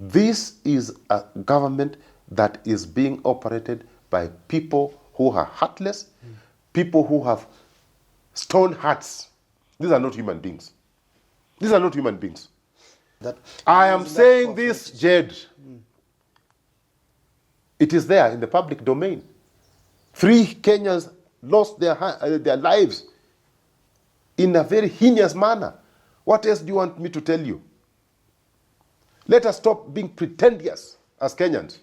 This is a government that is being operated by people who are heartless, people who have stone hearts. These are not human beings. These are not human beings. I am saying this, Jed. It is there in the public domain. 3 Kenyans lost their lives in a very heinous manner. What else do you want me to tell you? Let us stop being pretentious as Kenyans.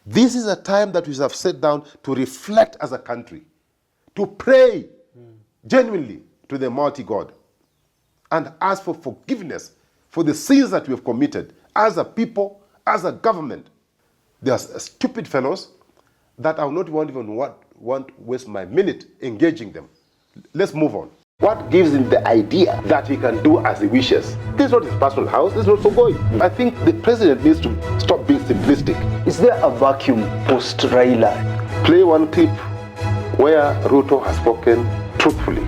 This is a time that we have sat down to reflect as a country, to pray genuinely to the mighty God and ask for forgiveness for the sins that we have committed as a people, as a government. There are stupid fellows that I will not even want to waste my minute engaging them. Let's move on. What gives him the idea that he can do as he wishes? This is not his personal house, this is not Sogoi. I think the president needs to stop being simplistic. Is there a vacuum post Raila? Play one clip where Ruto has spoken truthfully.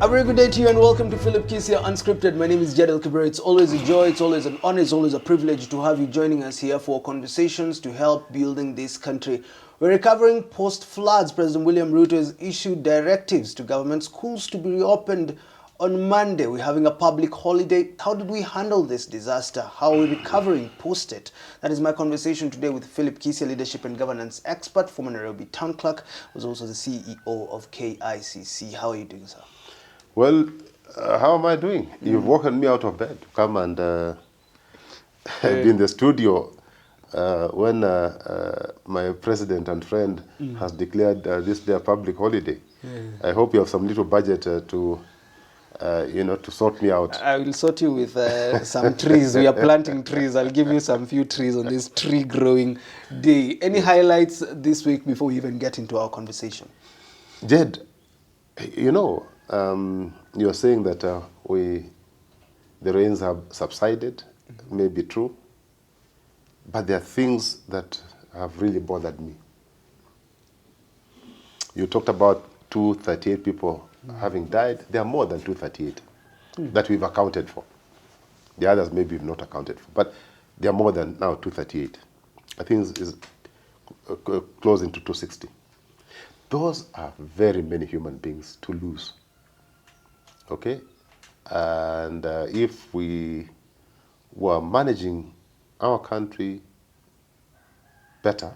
A very good day to you and welcome to Philip Kisia Unscripted. My name is Jadiel Kabiro. It's always a joy, it's always an honor, it's always a privilege to have you joining us here for conversations to help building this country. We're recovering post-floods. President William Ruto has issued directives to government schools to be reopened on Monday. We're having a public holiday. How did we handle this disaster? How are we recovering post it? That is my conversation today with Philip Kisia, leadership and governance expert, former Nairobi town clerk, who's also the CEO of KICC. How are you doing, sir? Well, how am I doing? You've woken me out of bed to come and be in the studio when my president and friend has declared this day a public holiday. I hope you have some little budget to sort me out. I will sort you with some trees. We are planting trees. I'll give you some few trees on this tree growing day. Any highlights this week before we even get into our conversation? Jed, you're saying that the rains have subsided, may be true, but there are things that have really bothered me. You talked about 238 people having died. There are more than 238 that we've accounted for. The others maybe we've not accounted for, but there are more than now 238. I think it's close into 260. Those are very many human beings to lose. Okay? And if we were managing our country better,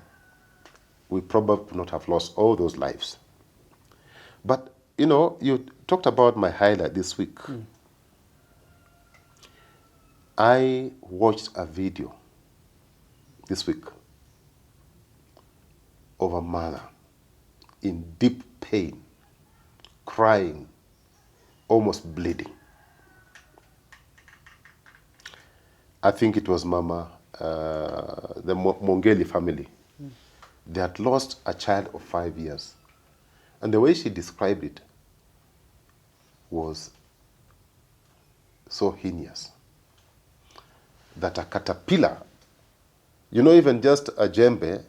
we probably would not have lost all those lives. But, you talked about my highlight this week. I watched a video this week of a mother in deep pain, crying, almost bleeding. I think it was Mama, the Mongeli family. They had lost a child of 5 years. And the way she described it was so heinous that a caterpillar, even just a djembe,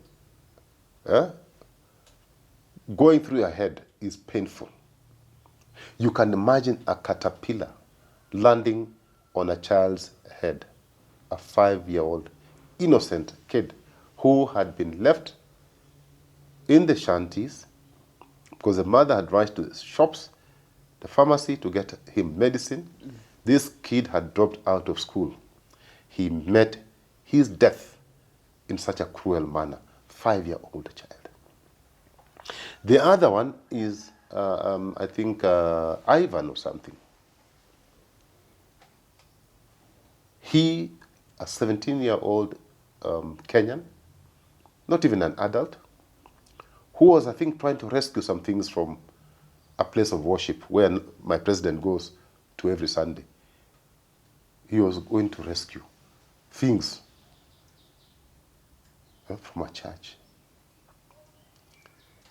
going through your head is painful. You can imagine a caterpillar landing on a child's head, a 5-year-old innocent kid who had been left in the shanties because the mother had rushed to the shops, the pharmacy to get him medicine. This kid had dropped out of school. He met his death in such a cruel manner, 5-year-old child. The other one is, I think, Ivan or something. He, a 17-year-old Kenyan, not even an adult, who was, I think, trying to rescue some things from a place of worship where my president goes to every Sunday. He was going to rescue things from a church.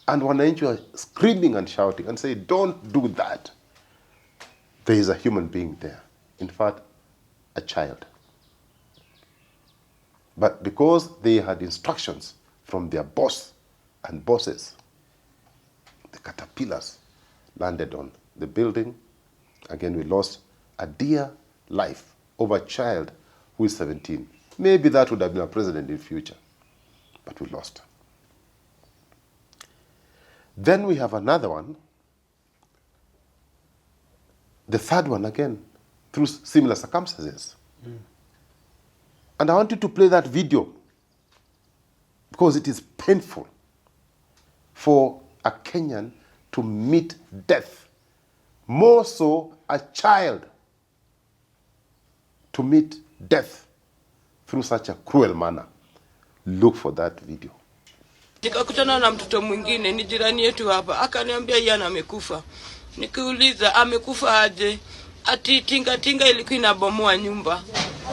And wananchi were screaming and shouting and saying, don't do that. There is a human being there. In fact, a child. But because they had instructions from their boss and bosses, the caterpillars landed on the building. Again, we lost a dear life of a child who is 17. Maybe that would have been a president in future, but we lost. Then we have another one, the third one again, through similar circumstances. And I want you to play that video because it is painful for a Kenyan to meet death. More so, a child to meet death through such a cruel manner. Look for that video. Nikakutana na mtoto mwingine ni jirani yetu hapa, akaniambia yana amekufa. Nikiuliza amekufa aje? Ati tinga ilikuwa inabomoa nyumba.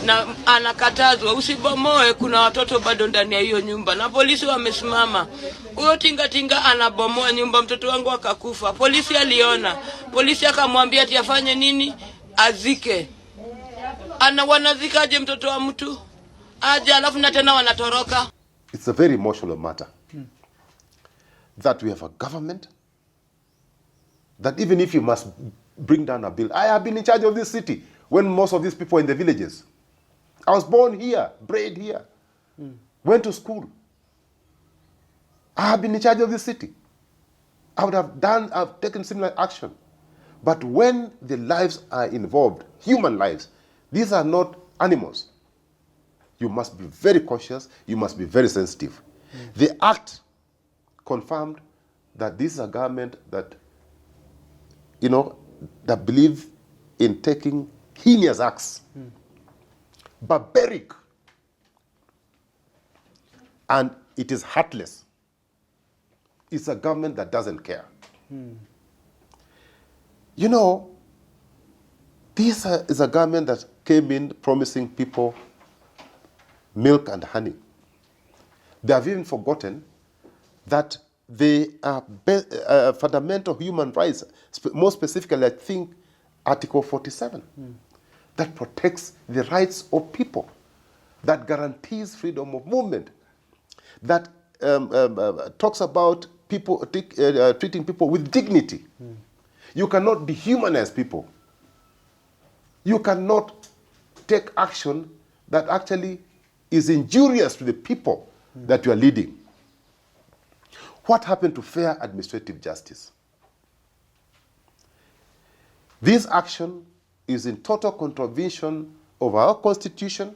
Na anakatazwa usibomoe, kuna watoto bado ndani ya hiyo nyumba. Na polisi wamesimama. Huyo tinga anabomoa nyumba, mtoto wangu akakufa. Polisi aliona. Polisi akamwambia ati afanye nini? Azike. Wanazikaje mtoto wa mtu? Aje alafu na tena wanatoroka. It's a very emotional matter. That we have a government that even if you must bring down a bill, I have been in charge of this city when most of these people are in the villages. I was born here, bred here, went to school. I have been in charge of this city. I would have taken similar action. But when the lives are involved, human lives, these are not animals. You must be very cautious, you must be very sensitive. The act confirmed that this is a government that, that believe in taking heinous acts, barbaric, and it is heartless. It's a government that doesn't care. This is a government that came in promising people milk and honey. They have even forgotten that they are fundamental human rights, more specifically, I think, Article 47, that protects the rights of people, that guarantees freedom of movement, that talks about people treating people with dignity. You cannot dehumanize people. You cannot take action that actually is injurious to the people that you are leading. What happened to fair administrative justice? This action is in total contravention of our constitution.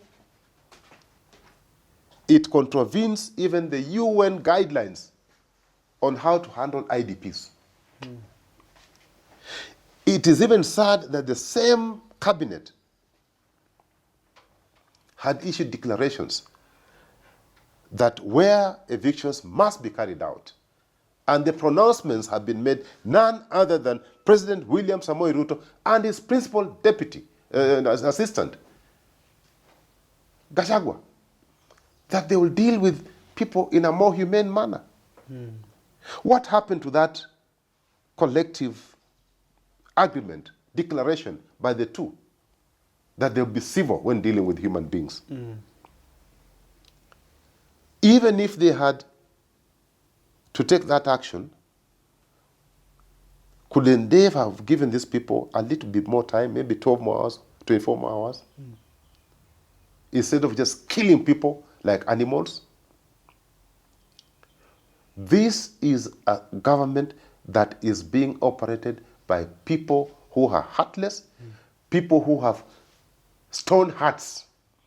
It contravenes even the UN guidelines on how to handle IDPs. It is even sad that the same cabinet had issued declarations that where evictions must be carried out, and the pronouncements have been made none other than President William Samoei Ruto and his principal deputy, assistant, Gachagua, that they will deal with people in a more humane manner. What happened to that collective agreement, declaration by the two, that they'll be civil when dealing with human beings? Even if they had to take that action, couldn't they have given these people a little bit more time, maybe 12 more hours, 24 more hours, instead of just killing people like animals? This is a government that is being operated by people who are heartless, people who have stone hearts.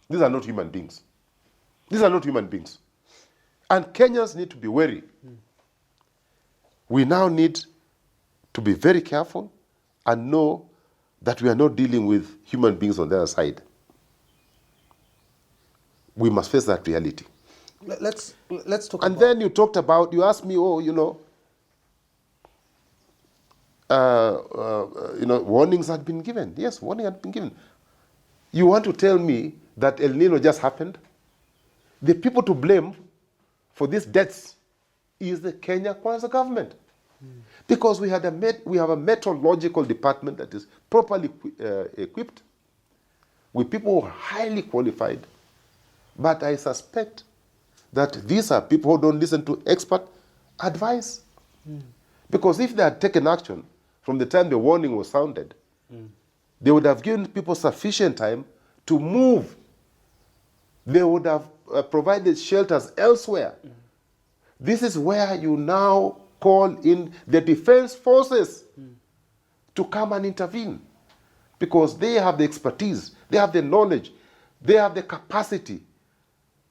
These are not human beings. These are not human beings. And Kenyans need to be wary. We now need to be very careful and know that we are not dealing with human beings on the other side. We must face that reality. Let's talk and then you asked me, warnings had been given. Yes, warning had been given. You want to tell me that El Nino just happened? The people to blame for these deaths is the Kenya Kwanza government. Because we have a meteorological department that is properly equipped with people who are highly qualified. But I suspect that these are people who don't listen to expert advice. Because if they had taken action from the time the warning was sounded, they would have given people sufficient time to move They would have provided shelters elsewhere. This is where you now call in the defense forces to come and intervene, because they have the expertise, they have the knowledge, they have the capacity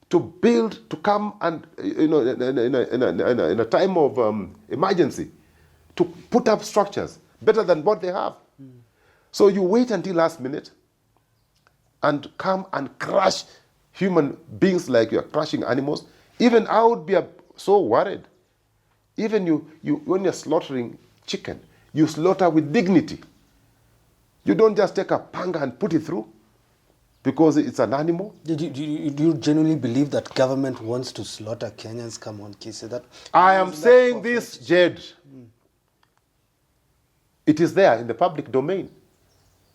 to build, to come and, in a time of emergency, to put up structures better than what they have. So you wait until last minute and come and crush human beings like you're crushing animals. Even I would be so worried. Even when you're slaughtering chicken, you slaughter with dignity. You don't just take a panga and put it through because it's an animal. Do you genuinely believe that government wants to slaughter Kenyans? Come on, Kisia. I am saying this, Jed. It is there in the public domain.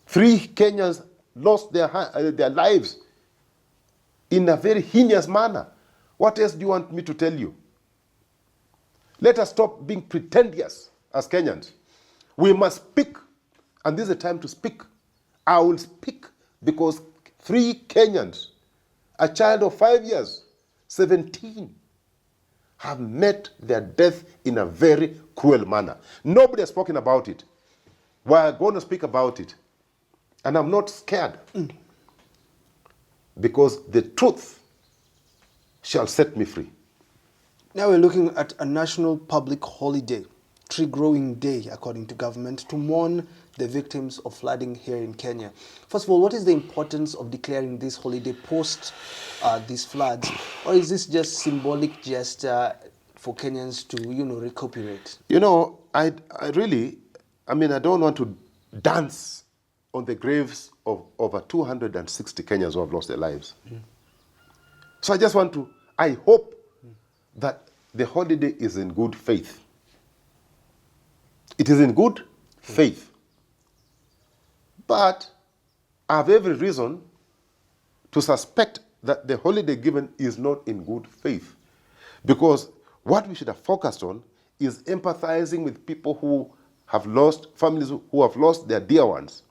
3 Kenyans lost their lives in a very heinous manner. What else do you want me to tell you? Let us stop being pretentious as Kenyans. We must speak, and this is the time to speak. I will speak because 3 Kenyans, a child of 5 years, 17, have met their death in a very cruel manner. Nobody has spoken about it. We're going to speak about it. And I'm not scared. Because the truth shall set me free. Now we're looking at a national public holiday, tree growing day, according to government, to mourn the victims of flooding here in Kenya. First of all, what is the importance of declaring this holiday post these floods? Or is this just symbolic gesture for Kenyans to, recuperate? I don't want to dance on the graves of over 260 Kenyans who have lost their lives. So I hope that the holiday is in good faith. It is in good faith. But I have every reason to suspect that the holiday given is not in good faith. Because what we should have focused on is empathizing with people who have lost, families who have lost their dear ones,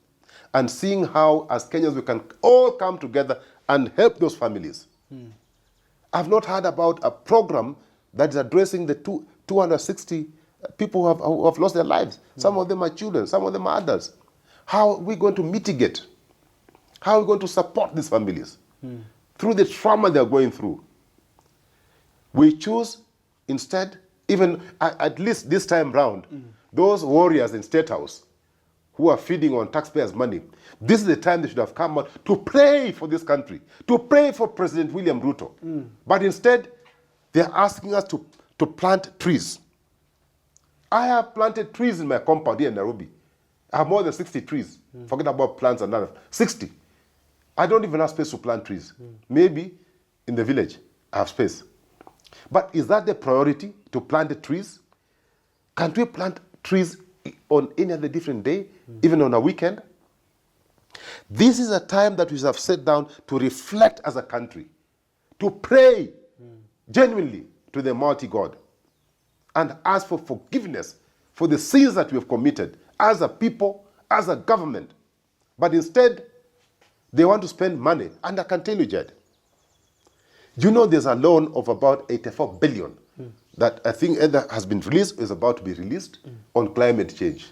and seeing how, as Kenyans, we can all come together and help those families. I've not heard about a program that is addressing the 260 people who have lost their lives. Some of them are children, some of them are adults. How are we going to mitigate? How are we going to support these families through the trauma they're going through? We choose instead, even at least this time round, those warriors in State House who are feeding on taxpayers' money, this is the time they should have come out to pray for this country, to pray for President William Ruto. But instead, they're asking us to plant trees. I have planted trees in my compound here in Nairobi. I have more than 60 trees. Forget about plants and others. 60. I don't even have space to plant trees. Maybe in the village, I have space. But is that the priority, to plant the trees? Can't we plant trees on any other different day, even on a weekend? This is a time that we have sat down to reflect as a country, to pray genuinely to the mighty God, and ask for forgiveness for the sins that we have committed as a people, as a government. But instead, they want to spend money. And I can tell you, Jed, there's a loan of about 84 billion that I think either has been released or is about to be released on climate change.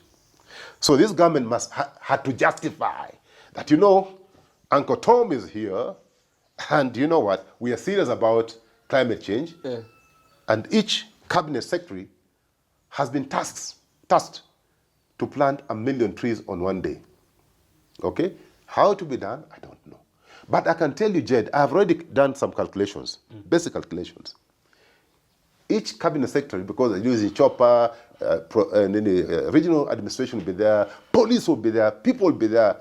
So this government had to justify that, Uncle Tom is here, and you know what? We are serious about climate change. Yeah. And each cabinet secretary has been tasked to plant 1 million trees on one day. Okay? How to be done, I don't know. But I can tell you, Jed, I've already done some calculations, basic calculations. Each cabinet secretary, because they're using chopper, regional administration will be there, police will be there, people will be there.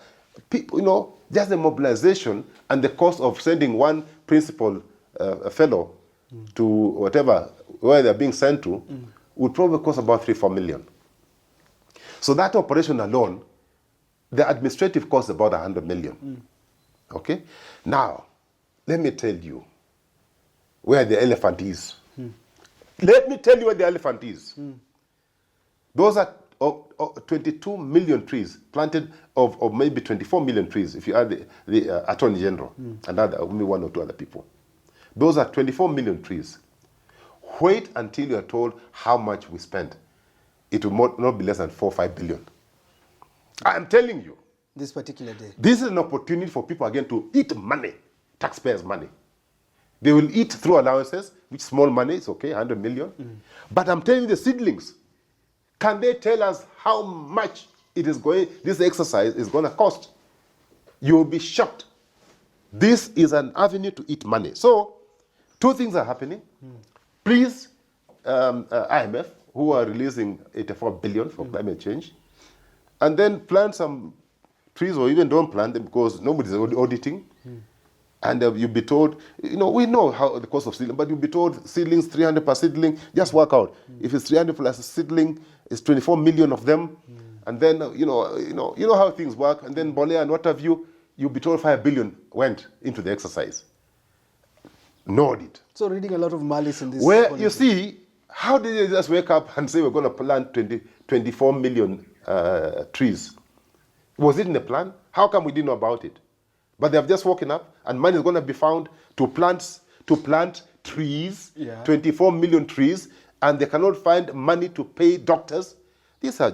People, just the mobilization and the cost of sending one principal fellow to where they're being sent to, would probably cost about 3-4 million. So that operation alone, the administrative cost is about 100 million. Okay? Now, let me tell you where the elephant is. Let me tell you where the elephant is. Those are of 22 million trees planted, of maybe 24 million trees, if you add the Attorney General and only one or two other people. Those are 24 million trees. Wait until you are told how much we spend. It will not be less than 4 or 5 billion. I'm telling you. This particular day. This is an opportunity for people again to eat money, taxpayers' money. They will eat through allowances, which small money, it's okay, 100 million. But I'm telling you, the seedlings, can they tell us how much this exercise is going to cost? You will be shocked. This is an avenue to eat money. So, two things are happening. Please, IMF, who are releasing 84 billion for climate change, and then plant some trees, or even don't plant them because nobody's auditing. And you'll be told, we know how the cost of seedling, but you'll be told seedlings 300 per seedling. Just work out. If it's 300 plus a seedling, it's 24 million of them. And then you know how things work. And then Bolea and what have you, you'll be told 5 billion went into the exercise. No audit. So reading a lot of malice in this. Where policy. you see, how did they just wake up and say we're going to plant 24 million trees? Was it in the plan? How come we didn't know about it? But they have just woken up, and money is going to be found to plant trees, 24 million trees, and they cannot find money to pay doctors. These are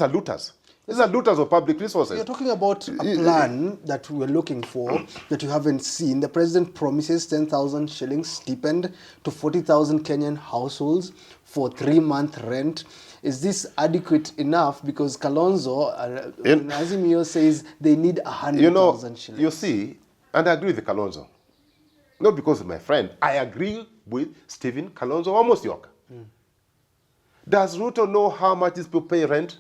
looters. These are looters of public resources. You're talking about a plan that we're looking for that you haven't seen. The president promises 10,000 shillings stipend to 40,000 Kenyan households for 3-month rent. Is this adequate enough? Because Kalonzo, Azimio says they need 100,000 shillings. You see, and I agree with Kalonzo. Not because he's my friend. I agree with Stephen Kalonzo almost York. Does Ruto know how much these people pay rent?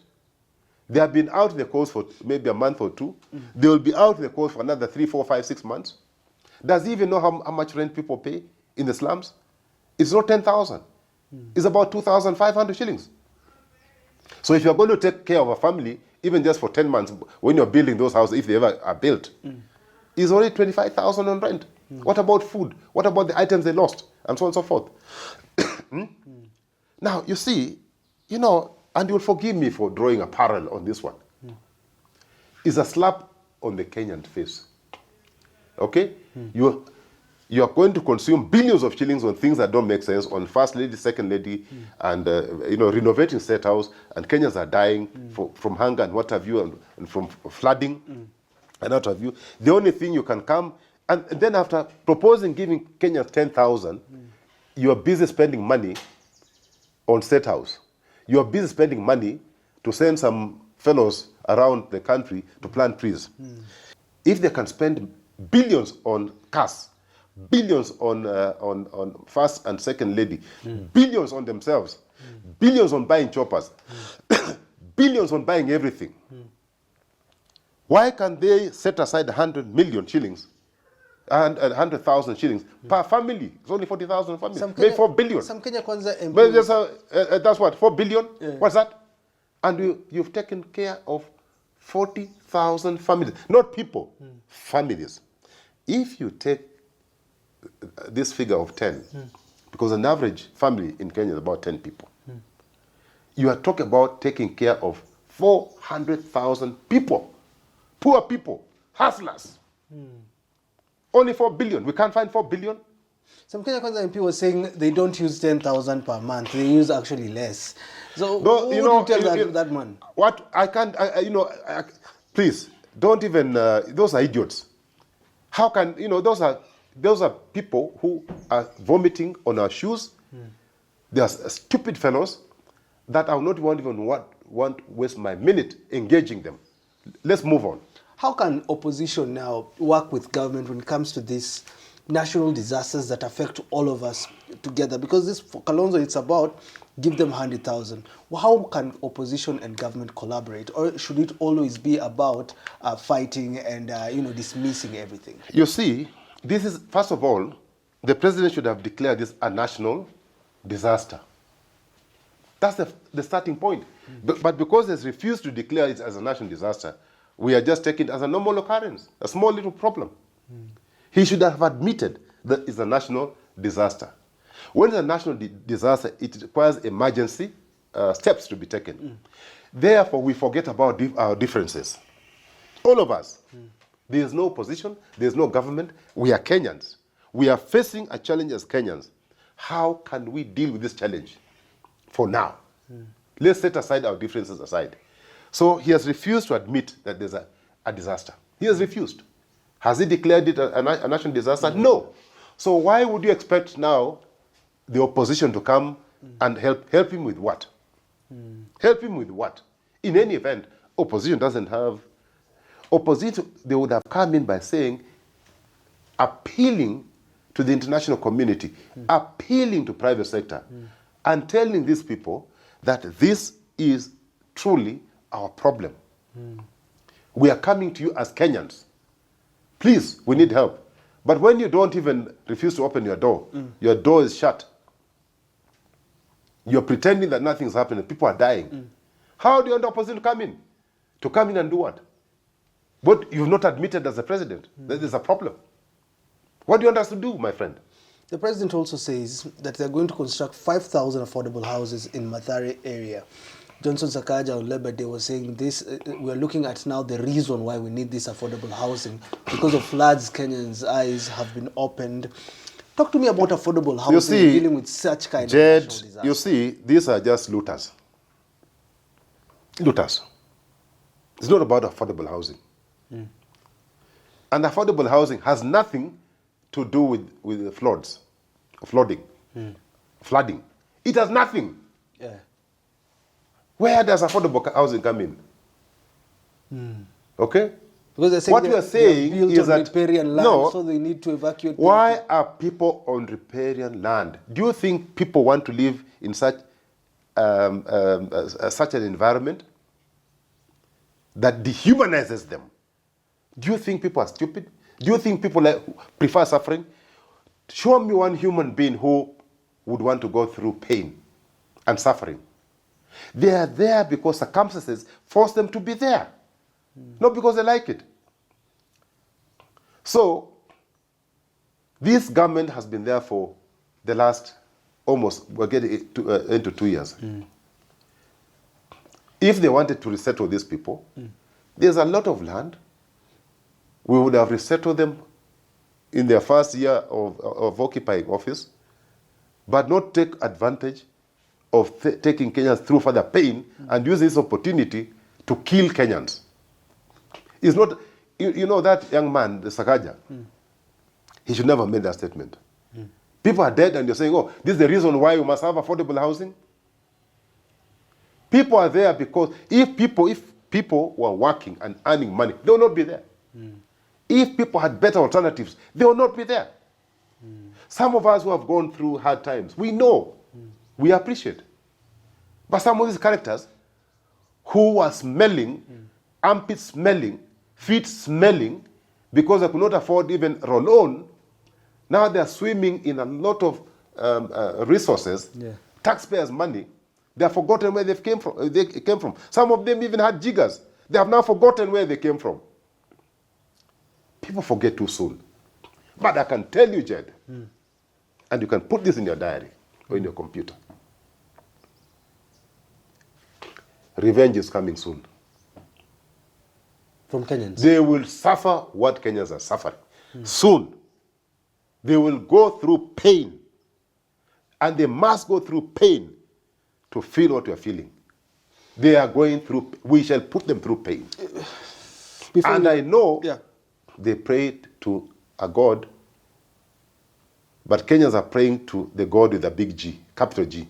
They have been out in the coast for maybe a month or two. They will be out in the coast for another 3, 4, 5, 6 months. Does he even know how much rent people pay in the slums? It's not 10,000. It's about 2,500 shillings. So if you're going to take care of a family, even just for 10 months, when you're building those houses, if they ever are built, it's only 25,000 on rent. What about food? What about the items they lost? And so on and so forth. Now, you see, and you'll forgive me for drawing a parallel on this one. It's a slap on the Kenyan face. Okay? You are going to consume billions of shillings on things that don't make sense, on first lady, second lady, and renovating state house, and Kenyans are dying from hunger and what have you, and from flooding and what have you. The only thing you can come, and then after proposing giving Kenyans 10,000, you are busy spending money on state house. You are busy spending money to send some fellows around the country to plant trees. If they can spend billions on cars, billions on first and second lady, billions on themselves, billions on buying choppers, billions on buying everything. Why can't they set aside 100 million shillings and 100,000 shillings per family? It's only 40,000 families. Maybe 4 billion. Some Kenya Kwanza But that's what, 4 billion? Yeah. What's that? And you've taken care of 40,000 families. Not people, families. If you take this figure of 10, because an average family in Kenya is about 10 people, you are talking about taking care of 400,000 people, poor people, hustlers. Only 4 billion. We can't find 4 billion. Some Kenya Kwanza MP was saying they don't use 10,000 per month. They use actually less. So no, who would you tell that man? What I can't, please don't even. Those are idiots. How can those are people who are vomiting on our shoes. They are stupid fellows that I will not even want to waste my minute engaging them. Let's move on. How can opposition now work with government when it comes to these national disasters that affect all of us together? Because this, for Kalonzo, it's about give them 100,000. Well, how can opposition and government collaborate? Or should it always be about fighting and dismissing everything? You see, this is, first of all, the president should have declared this a national disaster. That's the starting point. But because he's refused to declare it as a national disaster, we are just taking it as a normal occurrence, a small little problem. He should have admitted that it's a national disaster. When it's a national disaster, it requires emergency steps to be taken. Therefore, we forget about our differences. All of us. There is no opposition. There is no government. We are Kenyans. We are facing a challenge as Kenyans. How can we deal with this challenge for now? Let's set aside our differences aside. So he has refused to admit that there's a disaster. He has refused. Has he declared it a national disaster? No. So why would you expect now the opposition to come and help him with what? Help him with what? In any event, opposition doesn't have... Opposition, they would have come in by saying, appealing to the international community, appealing to private sector, and telling these people that this is truly our problem. We are coming to you as Kenyans. Please, we need help. But when you don't even refuse to open your door is shut. You're pretending that nothing's happening. People are dying. How do you want the opposition to come in? To come in and do what? But you've not admitted as a president that there's a problem. What do you want us to do, my friend? The president also says that they're going to construct 5,000 affordable houses in Mathare area. Johnson Sakaja on Labor Day was saying this, we're looking at now the reason why we need this affordable housing. Because of floods, Kenyans' eyes have been opened. Talk to me about affordable housing dealing with such kind of natural disasters. You see, these are just looters. Looters. It's not about affordable housing. And affordable housing has nothing to do with the flooding. It has nothing. Yeah. Where does affordable housing come in? Okay? Because they're saying what you are saying is that riparian land, so they need to evacuate. Why are people on riparian land? Do you think people want to live in such an environment that dehumanizes them? Do you think people are stupid? Do you think people prefer suffering? Show me one human being who would want to go through pain and suffering. They are there because circumstances force them to be there, not because they like it. So, this government has been there for the last we're getting into 2 years. If they wanted to resettle these people, there's a lot of land. We would have resettled them in their first year of occupying office, but not take advantage of taking Kenyans through further pain and use this opportunity to kill Kenyans. It's not, you know that young man, the Sakaja, he should never have made that statement. People are dead and you're saying, oh, this is the reason why we must have affordable housing? People are there because if people were working and earning money, they will not be there. If people had better alternatives, they will not be there. Some of us who have gone through hard times, we know, we appreciate. But some of these characters who were smelling, armpits smelling, feet smelling, because they could not afford even roll-on, now they are swimming in a lot of resources, taxpayers' money. They have forgotten where they came from. Some of them even had jiggers. They have now forgotten where they came from. People forget too soon. But I can tell you, Jed, and you can put this in your diary or in your computer. Revenge is coming soon. From Kenyans? They will suffer what Kenyans are suffering. Soon. They will go through pain. And they must go through pain to feel what you are feeling. They are going through, we shall put them through pain. I know they prayed to a God, but Kenyans are praying to the God with a big G, capital G.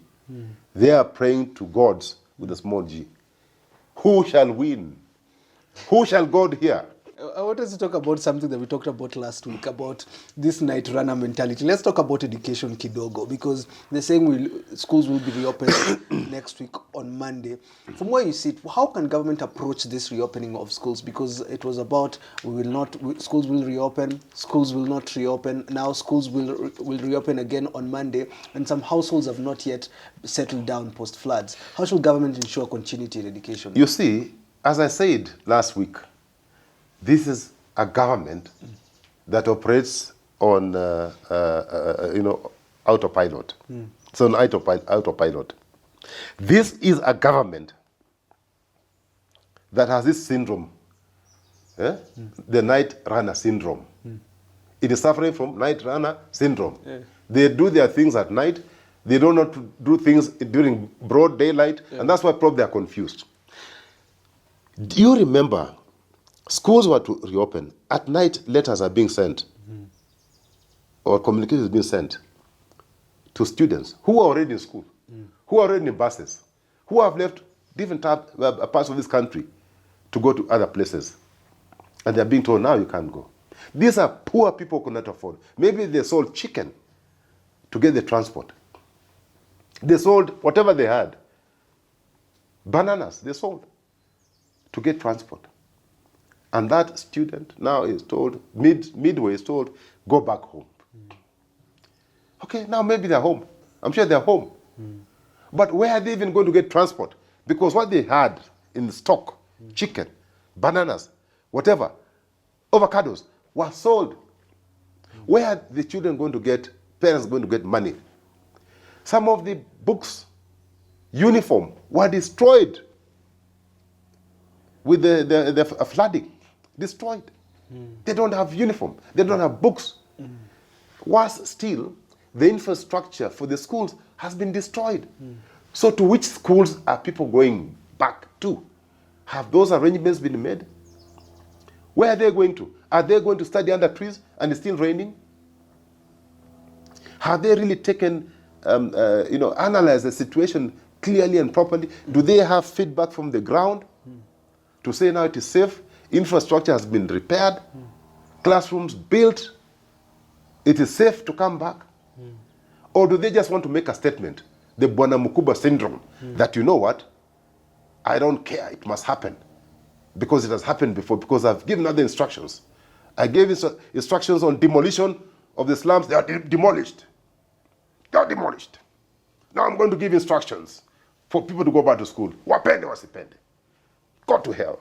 They are praying to gods with a small g. Who shall win? Who shall God hear? I want us to talk about something that we talked about last week, about this night runner mentality. Let's talk about education kidogo, because they're saying schools will be reopened next week on Monday. From where you sit, how can government approach this reopening of schools? Because it was about schools will reopen, schools will not reopen. Now schools will reopen again on Monday, and some households have not yet settled down post-floods. How should government ensure continuity in education? You see, as I said last week, this is a government that operates on, autopilot. It's on autopilot. This is a government that has this syndrome, the night runner syndrome. It is suffering from night runner syndrome. They do their things at night. They don't know to do things during broad daylight, and that's why probably they are confused. Do you remember schools were to reopen? At night, letters are being sent, or communication is being sent to students who are already in school, who are already in buses, who have left different parts of this country to go to other places. And they're being told, now you can't go. These are poor people who cannot afford. Maybe they sold chicken to get the transport. They sold whatever they had. Bananas, they sold to get transport. And that student now is told, midway is told, go back home. Okay, now maybe they're home. I'm sure they're home. But where are they even going to get transport? Because what they had in stock, chicken, bananas, whatever, avocados, were sold. Where are the children going to get, parents going to get money? Some of the books, uniform, were destroyed with the flooding. Destroyed. They don't have uniform. They don't have books. Worse still, the infrastructure for the schools has been destroyed. So to which schools are people going back to? Have those arrangements been made? Where are they going to? Are they going to study under trees and it's still raining? Have they really taken, analyzed the situation clearly and properly? Do they have feedback from the ground to say now it is safe? Infrastructure has been repaired, classrooms built, it is safe to come back? Or do they just want to make a statement, the Bwana Mukuba syndrome, that you know what, I don't care, it must happen, because it has happened before, because I've given other instructions. I gave instructions on demolition of the slums, they are demolished. They are demolished. Now I'm going to give instructions for people to go back to school. Wapende wasipende. Go to hell.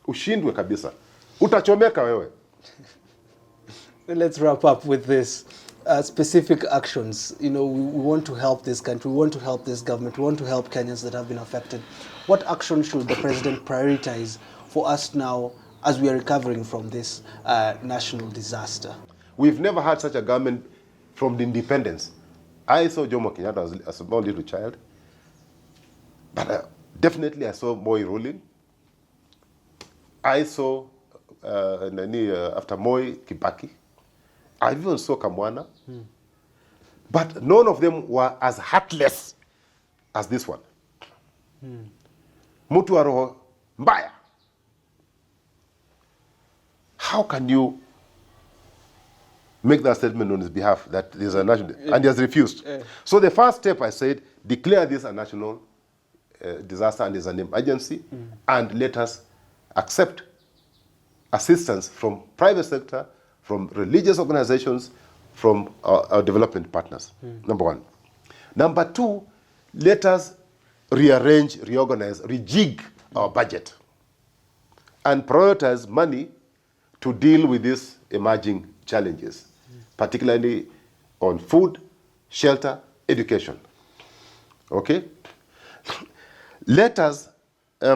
Ushindwe kabisa. Utachomeka wewe. Let's wrap up with this. Specific actions. We want to help this country, we want to help this government, we want to help Kenyans that have been affected. What action should the president prioritize for us now as we are recovering from this national disaster? We've never had such a government from the independence. I saw Jomo Kenyatta as a small little child, but definitely I saw Moi ruling. I saw after Moi, Kibaki. I even saw Kamwana. But none of them were as heartless as this one. Mutu wa roho mbaya. How can you make that statement on his behalf that there's a national, and he has refused? So the first step, I said, declare this a national disaster and is an emergency, and let us accept assistance from private sector, from religious organizations, from our development partners, number one. Number two, let us rearrange, reorganize, rejig our budget and prioritize money to deal with these emerging challenges, particularly on food, shelter, education. Okay? Let us, we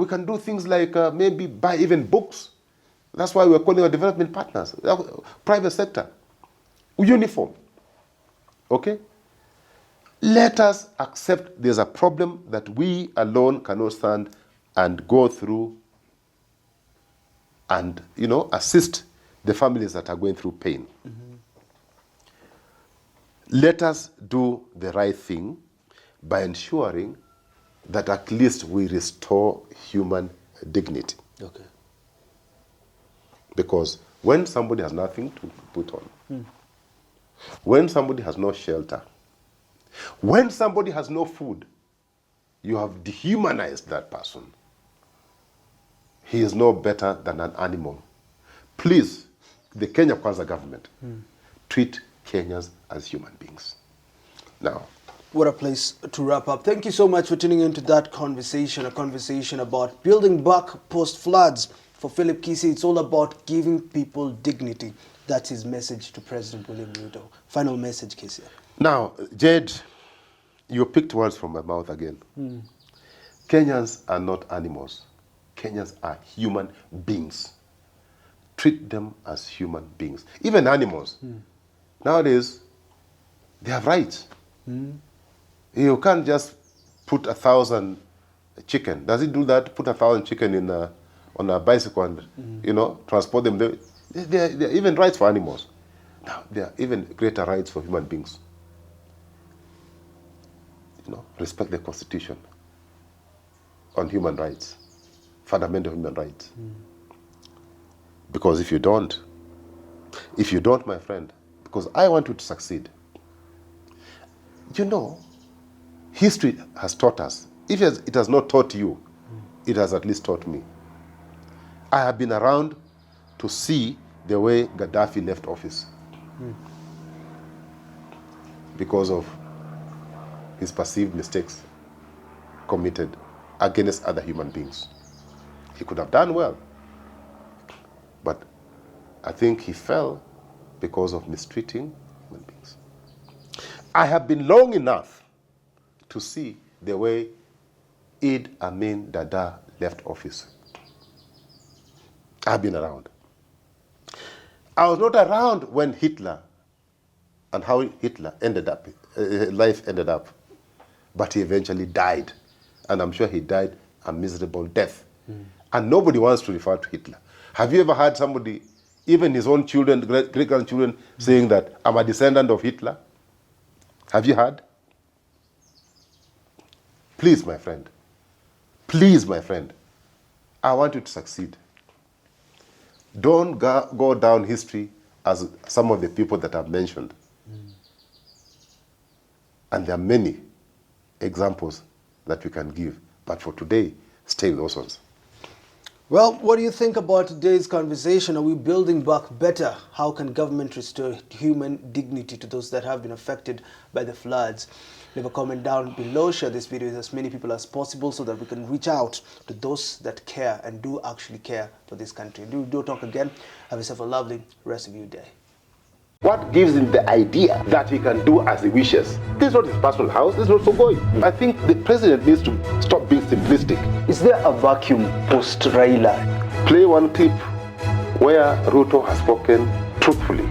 can do things like maybe buy even books. That's why we're calling our development partners, private sector, uniform. Okay? Let us accept there's a problem that we alone cannot stand and go through and, assist the families that are going through pain. Let us do the right thing by ensuring that at least we restore human dignity. Okay. Because when somebody has nothing to put on, when somebody has no shelter, when somebody has no food, you have dehumanized that person. He is no better than an animal. Please, the Kenya Kwanza government, treat Kenyans as human beings. Now, what a place to wrap up. Thank you so much for tuning into that conversation, a conversation about building back post-floods. For Philip Kisia, it's all about giving people dignity. That's his message to President William Ruto. Final message, Kisia. Now, Jed, you picked words from my mouth again. Kenyans are not animals. Kenyans are human beings. Treat them as human beings. Even animals. Nowadays, they have rights. You can't just put 1,000 chicken. Does it do that? Put 1,000 chicken on a bicycle and transport them. There are even rights for animals. Now there are even greater rights for human beings. Respect the Constitution on human rights, fundamental human rights. Because if you don't, my friend, because I want you to succeed. History has taught us. If it has not taught you, it has at least taught me. I have been around to see the way Gaddafi left office because of his perceived mistakes committed against other human beings. He could have done well, but I think he fell because of mistreating human beings. I have been long enough to see the way Idi Amin Dada left office. I've been around. I was not around when Hitler and how Hitler ended up, life ended up. But he eventually died. And I'm sure he died a miserable death. And nobody wants to refer to Hitler. Have you ever heard somebody, even his own children, great-grandchildren, saying that I'm a descendant of Hitler? Have you heard? Please, my friend. Please, my friend. I want you to succeed. Don't go down history as some of the people that I've mentioned. And there are many examples that we can give. But for today, stay with those ones. Well, what do you think about today's conversation? Are we building back better? How can government restore human dignity to those that have been affected by the floods? Leave a comment down below. Share this video with as many people as possible so that we can reach out to those that care and do actually care for this country. Do talk again. Have yourself a lovely rest of your day. What gives him the idea that he can do as he wishes? This is not his personal house, this is not Sogoi. I think the president needs to stop being simplistic. Is there a vacuum post Raila? Play one clip where Ruto has spoken truthfully.